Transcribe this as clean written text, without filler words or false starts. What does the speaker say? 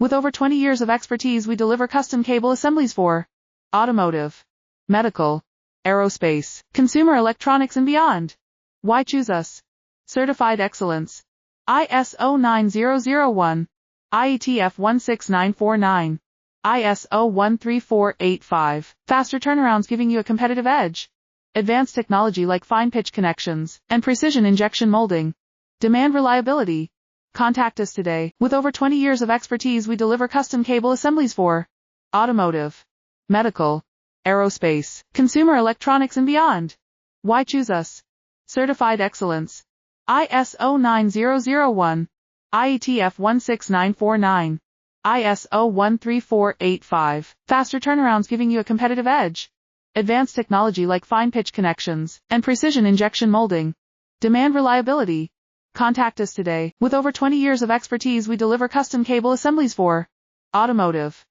With over 20 years of expertise, we deliver custom cable assemblies for automotive, medical, aerospace, consumer electronics and beyond. Why choose us? Certified excellence. ISO 9001, IETF 16949, ISO 13485. Faster turnarounds giving you a competitive edge. Advanced technology like fine pitch connections and precision injection molding. Demand reliability. Contact us today. With over 20 years of expertise, we deliver custom cable assemblies for automotive, medical, aerospace, consumer electronics and beyond. Why choose us? Certified excellence. ISO 9001, IETF 16949, ISO 13485. Faster turnarounds giving you a competitive edge. Advanced technology like fine pitch connections and precision injection molding. Demand reliability. Contact us today. With over 20 years of expertise, we deliver custom cable assemblies for automotive,